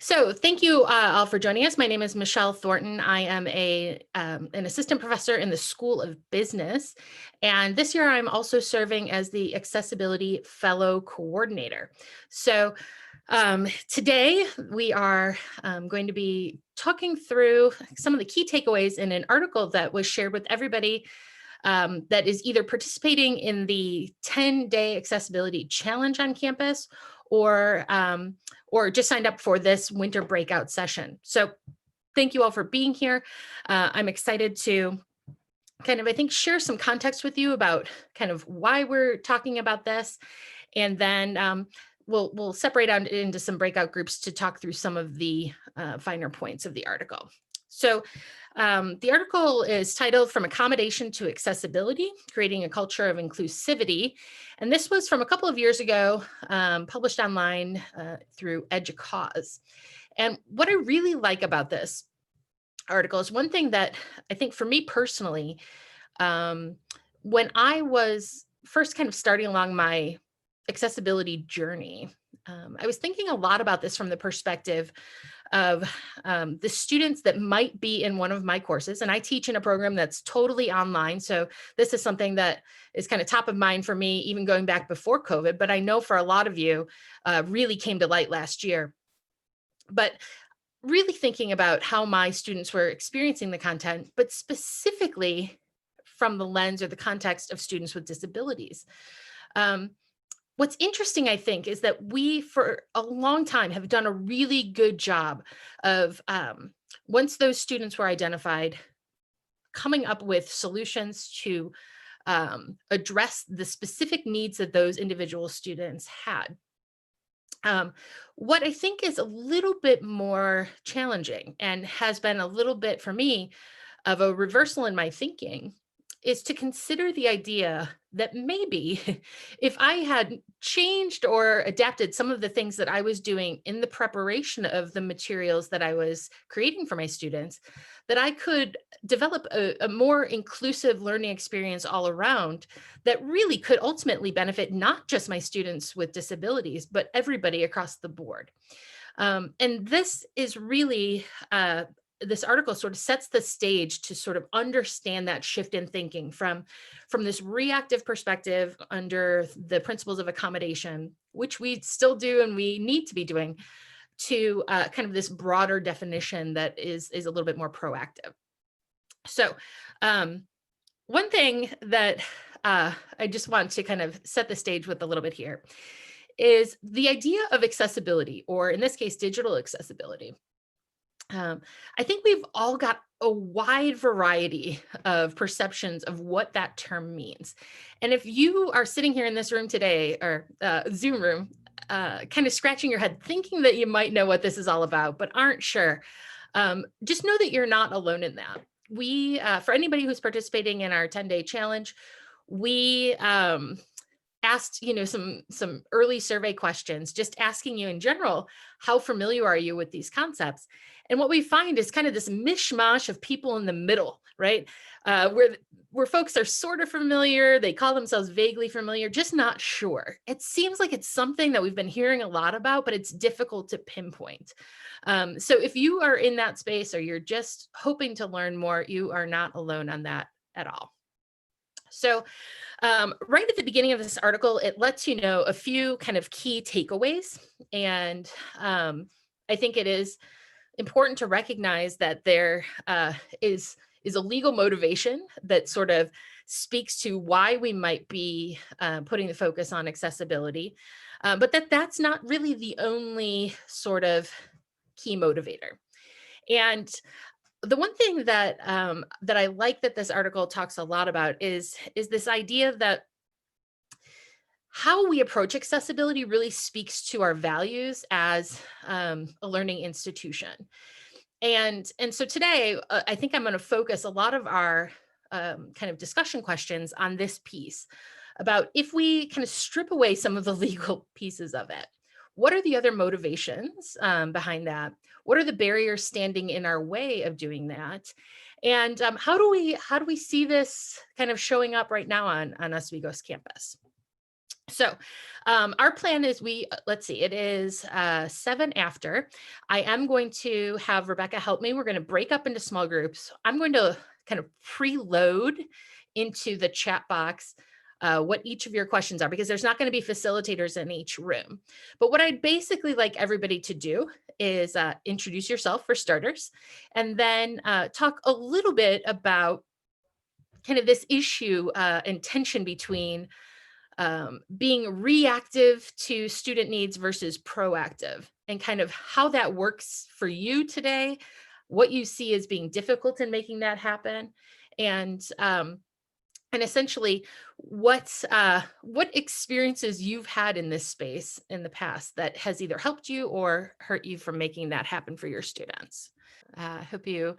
So thank you all for joining us. My name is Michelle Thornton. I am an assistant professor in the School of Business. And this year I'm also serving as the Accessibility Fellow Coordinator. So today we are going to be talking through some of the key takeaways in an article that was shared with everybody that is either participating in the 10-day accessibility challenge on campus or just signed up for this winter breakout session. So thank you all for being here. I'm excited to I think, share some context with you about kind of why we're talking about this. And then we'll separate out into some breakout groups to talk through some of the finer points of the article. So the article is titled From Accommodation to Accessibility, Creating a Culture of Inclusivity. And this was from a couple of years ago, published online through EDUCAUSE. And what I really like about this article is one thing that I think for me personally, when I was first kind of starting along my accessibility journey, I was thinking a lot about this from the perspective of the students that might be in one of my courses. And I teach in a program that's totally online. So this is something that is kind of top of mind for me, even going back before COVID, but I know for a lot of you really came to light last year. But really thinking about how my students were experiencing the content, but specifically from the lens or the context of students with disabilities. What's interesting, I think, is that we, for a long time, have done a really good job of, once those students were identified, coming up with solutions to address the specific needs that those individual students had. What I think is a little bit more challenging and has been a little bit, for me, of a reversal in my thinking is to consider the idea that maybe if I had changed or adapted some of the things that I was doing in the preparation of the materials that I was creating for my students, that I could develop a more inclusive learning experience all around that really could ultimately benefit not just my students with disabilities, but everybody across the board. And this is really this article sort of sets the stage to sort of understand that shift in thinking from this reactive perspective under the principles of accommodation, which we still do and we need to be doing, to kind of this broader definition that is a little bit more proactive. So one thing that I just want to kind of set the stage with a little bit here is the idea of accessibility, or in this case, digital accessibility. I think we've all got a wide variety of perceptions of what that term means. And if you are sitting here in this room today, or Zoom room, kind of scratching your head, thinking that you might know what this is all about, but aren't sure, just know that you're not alone in that. We, for anybody who's participating in our 10-day challenge, we asked, some early survey questions, just asking you in general, how familiar are you with these concepts? And what we find is kind of this mishmash of people in the middle, right? Where folks are sort of familiar, they call themselves vaguely familiar, just not sure. It seems like it's something that we've been hearing a lot about, but it's difficult to pinpoint. So if you are in that space or you're just hoping to learn more, you are not alone on that at all. So right at the beginning of this article, it lets you know a few kind of key takeaways. And I think it is important to recognize that there is a legal motivation that sort of speaks to why we might be putting the focus on accessibility, but that's not really the only sort of key motivator. And the one thing that that I like that this article talks a lot about is this idea that how we approach accessibility really speaks to our values as a learning institution. And so today, I think I'm going to focus a lot of our kind of discussion questions on this piece about, if we kind of strip away some of the legal pieces of it, what are the other motivations behind that? What are the barriers standing in our way of doing that? And how do we see this kind of showing up right now on Oswego's campus? So our plan is let's see, it is 7 after. I am going to have Rebecca help me. We're going to break up into small groups. I'm going to kind of preload into the chat box what each of your questions are, because there's not going to be facilitators in each room. But what I'd basically like everybody to do is introduce yourself for starters, and then talk a little bit about kind of this issue and tension between being reactive to student needs versus proactive, and kind of how that works for you today, what you see as being difficult in making that happen, and essentially what experiences you've had in this space in the past that has either helped you or hurt you from making that happen for your students. I hope you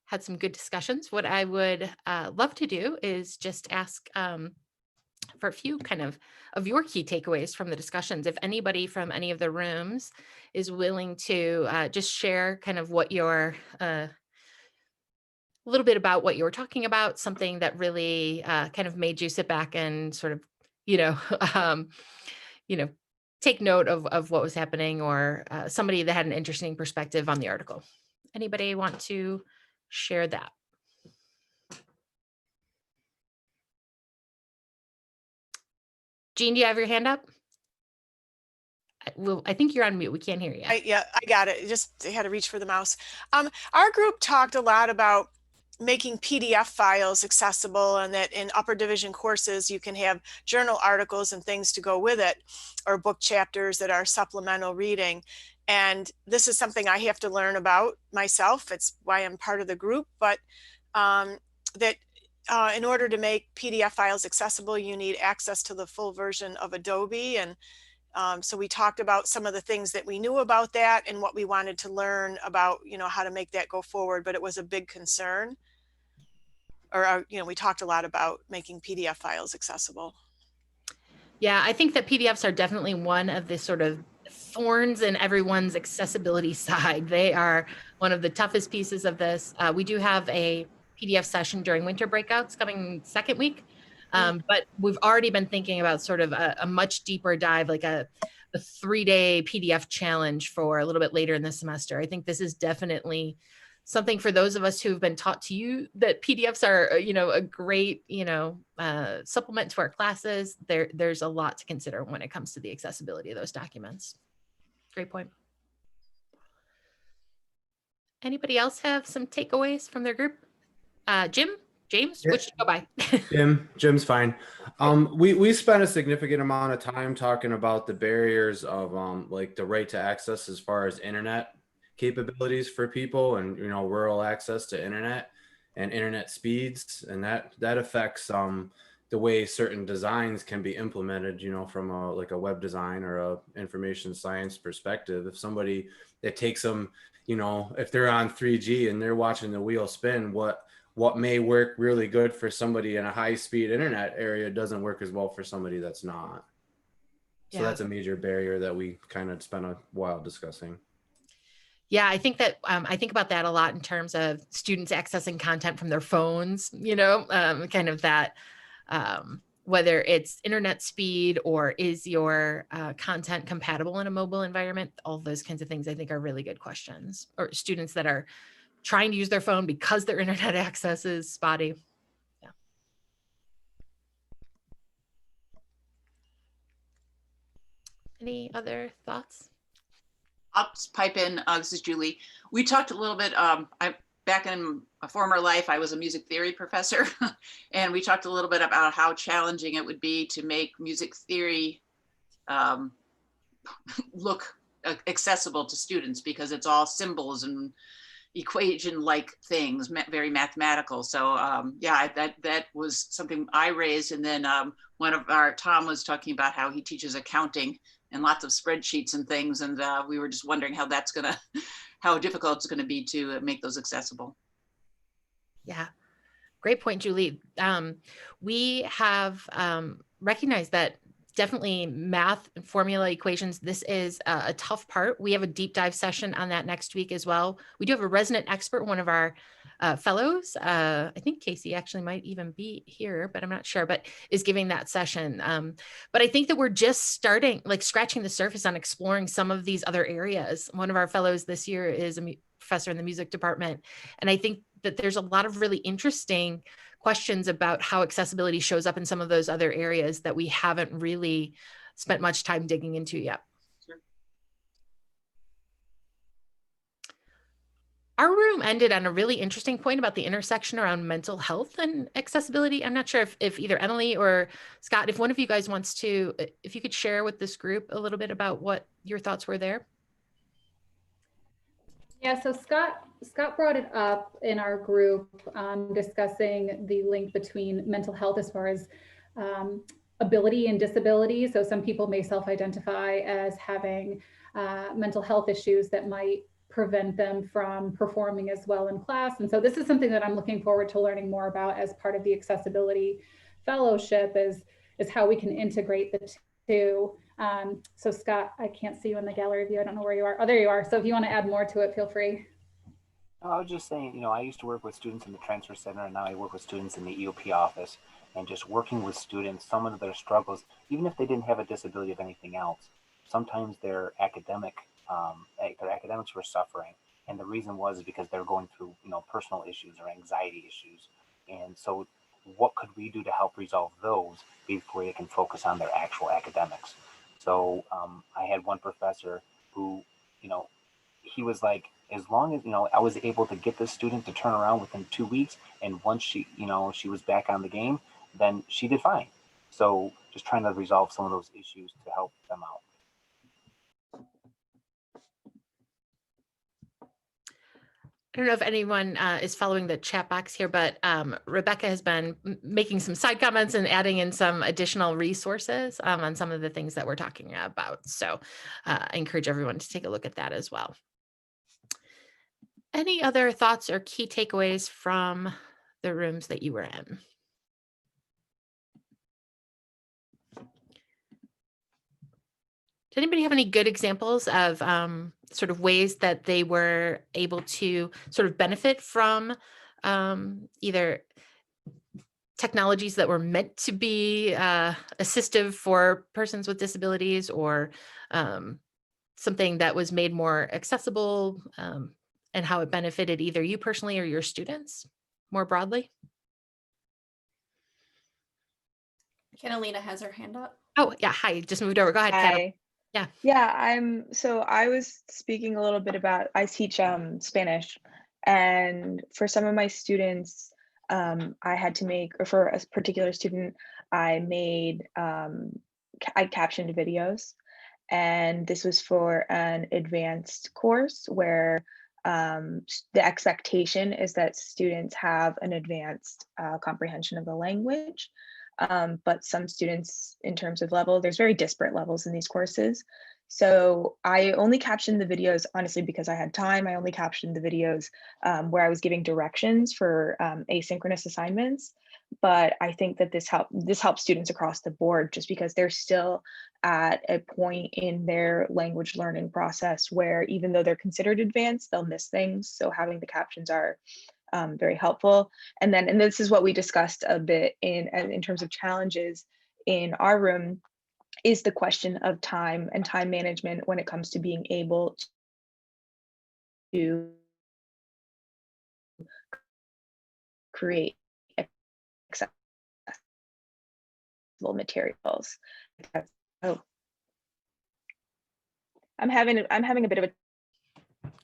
had some good discussions. What I would love to do is just ask for a few kind of your key takeaways from the discussions. If anybody from any of the rooms is willing to just share kind of what your a little bit about what you were talking about, something that really kind of made you sit back and sort of, you know, um, you know, take note of what was happening, or somebody that had an interesting perspective on the article. Anybody want to share that? Jean, do you have your hand up? Well, I think you're on mute. We can't hear you. Yeah, I got it. Just had to reach for the mouse. Our group talked a lot about making PDF files accessible, and that in upper division courses, you can have journal articles and things to go with it, or book chapters that are supplemental reading. And this is something I have to learn about myself. It's why I'm part of the group, but in order to make PDF files accessible, you need access to the full version of Adobe. And so we talked about some of the things that we knew about that and what we wanted to learn about, how to make that go forward. But it was a big concern. Or, we talked a lot about making PDF files accessible. Yeah, I think that PDFs are definitely one of the sort of thorns in everyone's accessibility side. They are one of the toughest pieces of this. We do have a PDF session during winter breakouts coming second week. But we've already been thinking about sort of a much deeper dive, like a 3-day PDF challenge for a little bit later in the semester. I think this is definitely something for those of us who've been taught to you that PDFs are, a great, supplement to our classes. There's a lot to consider when it comes to the accessibility of those documents. Great point. Anybody else have some takeaways from their group? James, Yeah. which go by. Jim's fine. We spent a significant amount of time talking about the barriers of like the right to access as far as internet capabilities for people, and rural access to internet and internet speeds, and that affects the way certain designs can be implemented, from like a web design or a information science perspective. If somebody, it takes them, if they're on 3G and they're watching the wheel spin, what may work really good for somebody in a high-speed internet area doesn't work as well for somebody that's not. So that's a major barrier that we kind of spent a while discussing. Yeah, I think that I think about that a lot in terms of students accessing content from their phones, kind of that, whether it's internet speed or is your content compatible in a mobile environment, all those kinds of things I think are really good questions. Or students that are trying to use their phone because their internet access is spotty. Yeah. Any other thoughts? I'll just pipe in. This is Julie. We talked a little bit, back in a former life, I was a music theory professor, and we talked a little bit about how challenging it would be to make music theory look accessible to students, because it's all symbols and equation-like things, very mathematical. So yeah, that was something I raised. And then Tom was talking about how he teaches accounting and lots of spreadsheets and things. And we were just wondering how how difficult it's gonna be to make those accessible. Yeah, great point, Julie. We have recognized that definitely math and formula equations. This is a tough part. We have a deep dive session on that next week as well. We do have a resident expert, one of our fellows. I think Casey actually might even be here, but I'm not sure, but is giving that session. But I think that we're just starting, like scratching the surface on exploring some of these other areas. One of our fellows this year is a professor in the music department. And I think that there's a lot of really interesting questions about how accessibility shows up in some of those other areas that we haven't really spent much time digging into yet. Sure. Our room ended on a really interesting point about the intersection around mental health and accessibility. I'm not sure if either Emily or Scott, if one of you guys wants to, if you could share with this group a little bit about what your thoughts were there. Yeah, so Scott brought it up in our group, discussing the link between mental health as far as ability and disability. So some people may self-identify as having mental health issues that might prevent them from performing as well in class. And so this is something that I'm looking forward to learning more about as part of the accessibility fellowship, is how we can integrate the two. So Scott, I can't see you in the gallery view. I don't know where you are. Oh, there you are. So if you want to add more to it, feel free. I was just saying, I used to work with students in the transfer center, and now I work with students in the EOP office. And just working with students, some of their struggles, even if they didn't have a disability of anything else, sometimes their academics were suffering. And the reason was because they were going through, personal issues or anxiety issues. And so what could we do to help resolve those before they can focus on their actual academics? So I had one professor who, he was like, as long as, I was able to get this student to turn around within 2 weeks, and once she was back on the game, then she did fine. So just trying to resolve some of those issues to help them out. I don't know if anyone is following the chat box here, but Rebecca has been making some side comments and adding in some additional resources on some of the things that we're talking about. So I encourage everyone to take a look at that as well. Any other thoughts or key takeaways from the rooms that you were in? Does anybody have any good examples of sort of ways that they were able to sort of benefit from either technologies that were meant to be assistive for persons with disabilities, or something that was made more accessible, and how it benefited either you personally or your students more broadly? Catalina has her hand up. Oh, yeah. Hi. Just moved over. Go ahead, Kat. Hi. Yeah. Yeah, so I was speaking a little bit about, I teach Spanish, and for some of my students, I had to make, or for a particular student, I captioned videos, and this was for an advanced course where the expectation is that students have an advanced comprehension of the language. But some students, in terms of level, there's very disparate levels in these courses. So I only captioned the videos, honestly, because I had time. I only captioned the videos where I was giving directions for asynchronous assignments. But I think that this helps students across the board, just because they're still at a point in their language learning process where, even though they're considered advanced, they'll miss things. So having the captions are very helpful. And this is what we discussed a bit in terms of challenges in our room, is the question of time and time management when it comes to being able to create accessible materials. Oh, I'm having a bit of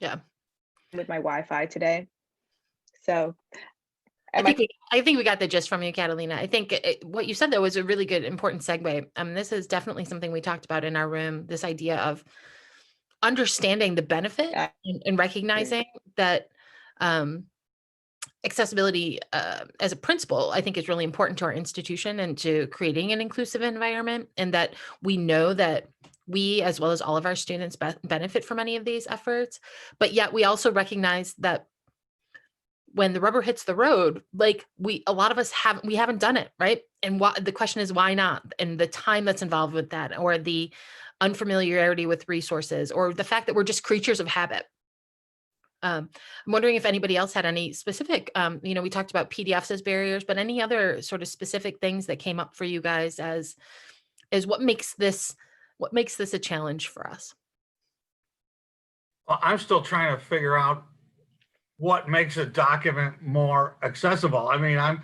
a with my Wi-Fi today. So I think we got the gist from you, Catalina. I think what you said, though, was a really good, important segue. This is definitely something we talked about in our room, this idea of understanding the benefit and recognizing that accessibility as a principle, I think, is really important to our institution and to creating an inclusive environment, and that we know that we, as well as all of our students, benefit from any of these efforts. But yet we also recognize that when the rubber hits the road, like a lot of us haven't done it, right? And the question is why not? And the time that's involved with that, or the unfamiliarity with resources, or the fact that we're just creatures of habit. I'm wondering if anybody else had any specific, we talked about PDFs as barriers, but any other sort of specific things that came up for you guys as what makes this a challenge for us? Well, I'm still trying to figure out what makes a document more accessible. I mean, I'm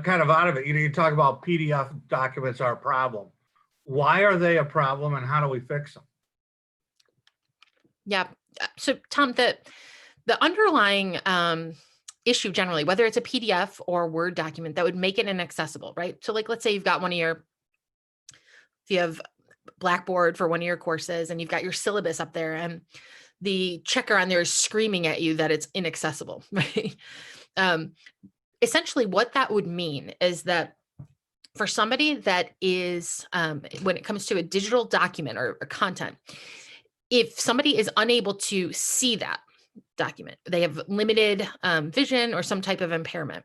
kind of out of it. You talk about PDF documents are a problem. Why are they a problem, and how do we fix them? Yeah. So Tom, the underlying issue generally, whether it's a PDF or Word document, that would make it inaccessible, right? So like, let's say you've got if you have Blackboard for one of your courses and you've got your syllabus up there and the checker on there is screaming at you that it's inaccessible, right? Essentially what that would mean is that for somebody that is, when it comes to a digital document or content, if somebody is unable to see that document, they have limited vision or some type of impairment,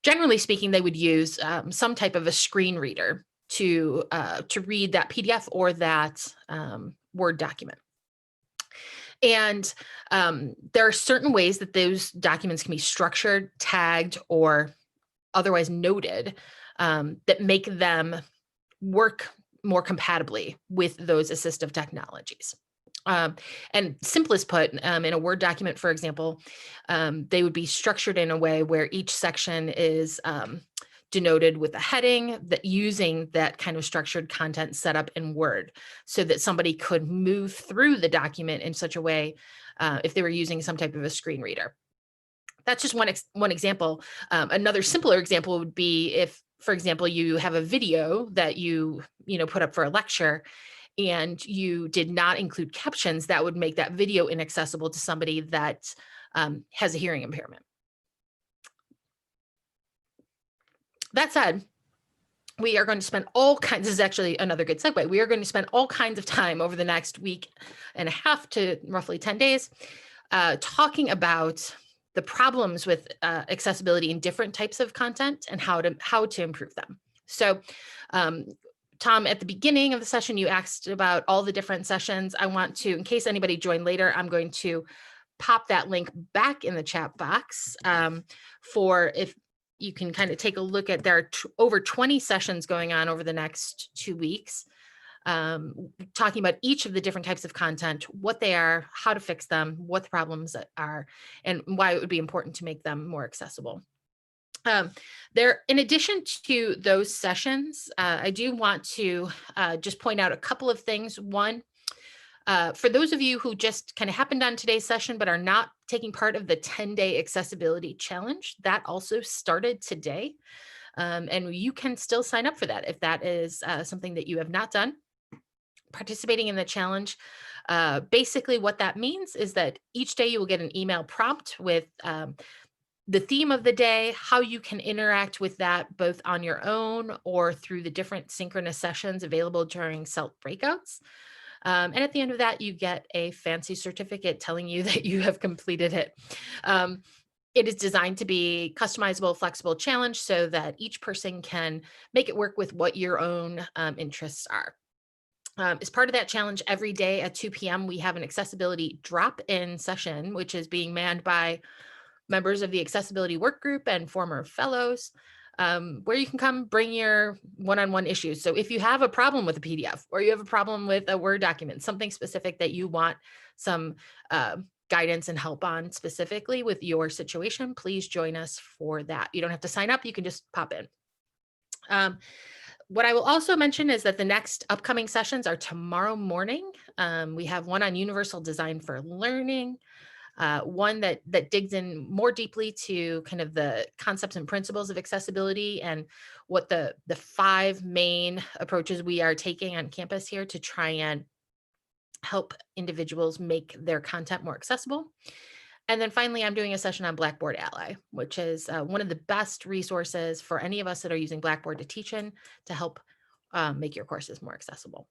generally speaking, they would use some type of a screen reader to read that PDF or that Word document. And there are certain ways that those documents can be structured, tagged, or otherwise noted that make them work more compatibly with those assistive technologies. And simplest put, in a Word document, for example, they would be structured in a way where each section is denoted with a heading, that using that kind of structured content set up in Word, so that somebody could move through the document in such a way if they were using some type of a screen reader. That's just one example. Another simpler example would be if, for example, you have a video that you put up for a lecture and you did not include captions, that would make that video inaccessible to somebody that has a hearing impairment. That said, we are going to spend this is actually another good segue. We are going to spend all kinds of time over the next week and a half to roughly 10 days talking about the problems with accessibility in different types of content and how to improve them. So, Tom, at the beginning of the session, you asked about all the different sessions. I want to, in case anybody joined later, I'm going to pop that link back in the chat box for if you can kind of take a look at, there are over 20 sessions going on over the next 2 weeks, talking about each of the different types of content, what they are, how to fix them, what the problems are, and why it would be important to make them more accessible. In addition to those sessions, I do want to just point out a couple of things. One, for those of you who just kind of happened on today's session but are not taking part of the 10-day accessibility challenge, that also started today. And you can still sign up for that if that is something that you have not done. Participating in the challenge, basically what that means is that each day you will get an email prompt with the theme of the day, how you can interact with that both on your own or through the different synchronous sessions available during SELT breakouts. And at the end of that, you get a fancy certificate telling you that you have completed it. It is designed to be customizable, flexible challenge so that each person can make it work with what your own interests are. As part of that challenge, every day at 2 p.m., we have an accessibility drop-in session, which is being manned by members of the accessibility work group and former fellows, where you can come bring your one-on-one issues. So if you have a problem with a PDF or you have a problem with a Word document, something specific that you want some guidance and help on specifically with your situation, please join us for that. You don't have to sign up. You can just pop in. What I will also mention is that the next upcoming sessions are tomorrow morning. We have one on universal design for learning, one that digs in more deeply to kind of the concepts and principles of accessibility and what the 5 main approaches we are taking on campus here to try and help individuals make their content more accessible. And then finally, I'm doing a session on Blackboard Ally, which is one of the best resources for any of us that are using Blackboard to teach in to help make your courses more accessible.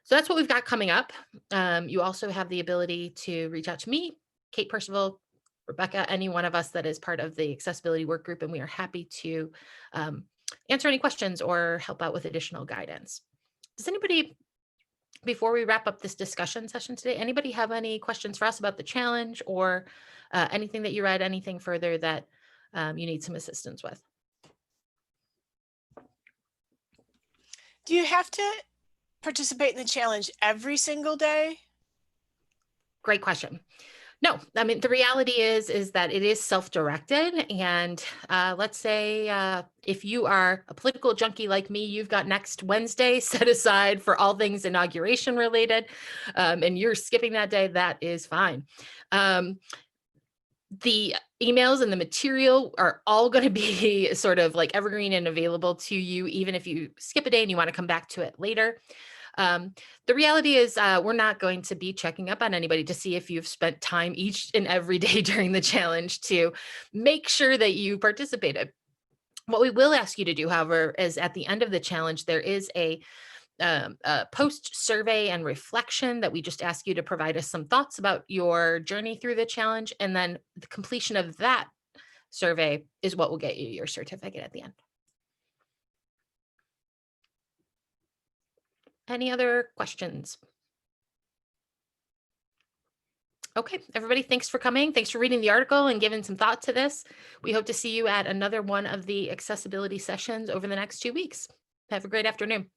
So that's what we've got coming up. You also have the ability to reach out to me, Kate Percival, Rebecca, any one of us that is part of the accessibility work group, and we are happy to answer any questions or help out with additional guidance. Does anybody, before we wrap up this discussion session today, anybody have any questions for us about the challenge or anything that you read, anything further that you need some assistance with? Do you have to participate in the challenge every single day? Great question. No, I mean, the reality is that it is self-directed. And let's say if you are a political junkie like me, you've got next Wednesday set aside for all things inauguration related, and you're skipping that day, that is fine. The emails and the material are all going to be sort of like evergreen and available to you, even if you skip a day and you want to come back to it later. The reality is we're not going to be checking up on anybody to see if you've spent time each and every day during the challenge to make sure that you participated. What we will ask you to do, however, is at the end of the challenge, there is a post survey and reflection that we just ask you to provide us some thoughts about your journey through the challenge. And then the completion of that survey is what will get you your certificate at the end. Any other questions? Okay, everybody, thanks for coming. Thanks for reading the article and giving some thought to this. We hope to see you at another one of the accessibility sessions over the next 2 weeks. Have a great afternoon.